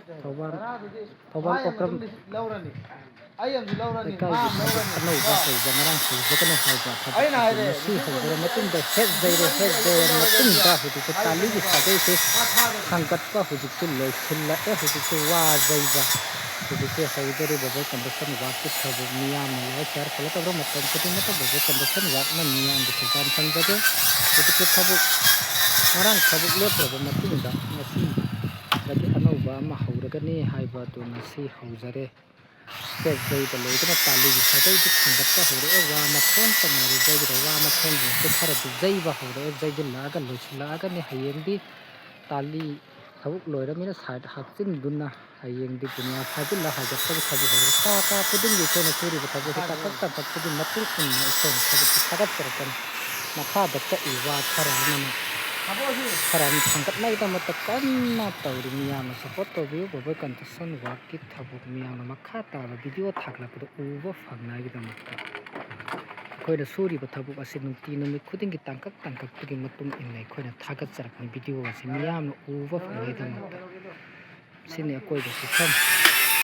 ꯊꯧꯕꯥꯜ ꯑꯣꯀ꯭ꯔꯝ ꯂꯩꯀꯥꯏꯒꯤ ꯊꯕꯛ ꯑꯅꯧꯕ ꯍꯧꯕ ꯉꯔꯥꯡ ꯍꯧꯖꯒꯅꯤ ꯍꯥꯏꯕ ꯊꯕꯛ ꯑꯗꯨ ꯉꯁꯤ ꯍꯧꯖꯔ ꯃꯇꯨꯡꯗ ꯍꯦꯛ ꯌꯩꯔꯦ ꯍꯦꯛ ꯌꯩꯔ ꯃꯇꯨꯡꯗ ꯍꯧꯖꯤꯛꯁꯦ ꯇꯥꯂꯤꯒꯤ ꯁꯥꯒꯩꯁꯦ ꯊꯥꯡꯒꯠꯄ ꯍꯧꯖꯤꯛꯁꯦ ꯂꯣꯏꯁꯤꯜꯂꯛꯑꯦ ꯍꯧꯖꯤꯛꯁꯦ ꯋꯥ ꯌꯩꯕ ꯍꯧꯖꯤꯛꯁꯦ ꯍꯧꯗꯣꯔꯤꯕ ꯕꯣꯕꯣꯏ ꯀꯟꯗꯛꯁꯟ ꯋꯥꯛꯀꯤ ꯊꯕꯛ ꯃꯤꯌꯥꯝꯅ ꯂꯥꯏꯛ ꯁꯤꯌꯥꯔ ꯐꯣꯂꯣ ꯇꯧꯕ ꯃꯇꯝ ꯈꯨꯗꯤꯡꯃꯛꯇ ꯕꯣꯕꯣꯏ ꯀꯟꯗꯛꯁꯟ ꯋꯥꯛꯅ ꯃꯤꯌꯥꯝꯒꯤ ꯊꯧꯗꯥꯡ ꯐꯪꯖꯒꯦ ꯍꯧꯖꯤꯛꯁꯦ ꯊꯕꯛ ꯉꯔꯥꯡ ꯊꯕꯛ ꯂꯦꯞꯈ꯭ꯔꯕ ꯃꯇꯨꯡꯗ ꯉꯁꯤꯗꯒꯤ ꯑꯅꯧꯕ ꯑꯃ ꯍꯧꯔꯒꯅꯤ ꯍꯥꯏꯕ ꯑꯗꯨ ꯉꯁꯤ ꯍꯧꯖꯔꯦ ꯍꯦꯛ ꯌꯩꯕ ꯂꯣꯏꯗꯅ ꯇꯥꯂꯤꯒꯤ ꯁꯥꯒꯩꯗꯤ ꯊꯥꯡꯒꯠꯄ ꯍꯧꯔꯛꯑꯦ ꯋꯥ ꯃꯈꯣꯡ ꯆꯟꯅꯔꯦ ꯌꯩꯕꯗ ꯋꯥ ꯃꯈꯣꯡꯁꯤꯡꯁꯦ ꯈꯔꯗꯤ ꯌꯩꯕ ꯍꯧꯔꯛꯑꯦ ꯌꯩꯁꯤꯜꯂꯛꯑꯒ ꯂꯣꯏꯁꯤꯜꯂꯛꯑꯒꯅꯤ ꯍꯌꯦꯡꯗꯤ ꯇꯥꯂꯤ ꯊꯕꯛ ꯂꯣꯏꯔꯕꯅꯤꯅ ꯁꯥꯏꯠ ꯍꯥꯞꯆꯤꯟꯗꯨꯅ ꯍꯌꯦꯡꯗꯤ ꯒꯨꯅꯤꯌꯥ ꯐꯥꯖꯤꯜꯂ ꯍꯥꯏꯒꯠꯄꯒꯤ ꯊꯕꯛ ꯍꯧꯔꯒ ꯀꯥ ꯈꯨꯗꯤꯡꯒꯤ ꯑꯩꯈꯣꯏꯅ ꯁꯨꯔꯤꯕ ꯊꯕꯛꯁꯤ ꯇꯥꯡꯀꯛꯄꯒꯤ ꯃꯇꯨꯡ ꯏꯟꯅ ꯑꯩꯈꯣꯏꯅ ꯊꯕꯛꯁꯤ ꯊꯥꯒꯠꯆꯔꯛꯀꯅꯤ ꯃꯈꯥꯗ ꯀꯛꯏ ꯋꯥ ꯈꯔ ꯑꯃꯅ ꯊꯥꯡꯒꯠꯅꯕꯒꯤꯗꯃꯛꯇ ꯀꯟꯅ ꯇꯧꯔꯤ ꯃꯤꯌꯥꯝꯅ ꯁꯞꯄꯣꯔꯠ ꯇꯧꯕꯤꯌꯨ ꯕꯣꯕꯣꯏ ꯀꯟꯗꯛꯁꯟ ꯋꯥꯛꯀꯤ ꯊꯕꯛ ꯃꯤꯌꯥꯝꯅ ꯃꯈꯥ ꯇꯥꯕ ꯚꯤꯗꯤꯑꯣ ꯊꯥꯒꯠꯂꯛꯄꯗ ꯎꯕ ꯐꯪꯅꯕꯒꯤꯗꯃꯛꯇ ꯑꯩꯈꯣꯏꯅ ꯁꯨꯔꯤꯕ ꯊꯕꯛ ꯑꯁꯤ ꯅꯨꯃꯤꯠ ꯈꯨꯗꯤꯡꯒꯤ ꯇꯥꯡꯀꯛꯄꯒꯤ ꯃꯇꯨꯡ ꯏꯟꯅ ꯑꯩꯈꯣꯏꯅ ꯊꯥꯒꯠꯆꯔꯛꯄꯅꯤ ꯚꯤꯗꯤꯑꯣ ꯑꯁꯤ ꯃꯤꯌꯥꯝꯅ ꯎꯕ ꯐꯪꯅꯕꯒꯤꯗꯃꯛꯇ ꯁꯤꯅꯤ ꯑꯀꯣꯏꯕ ꯁꯤꯐꯝ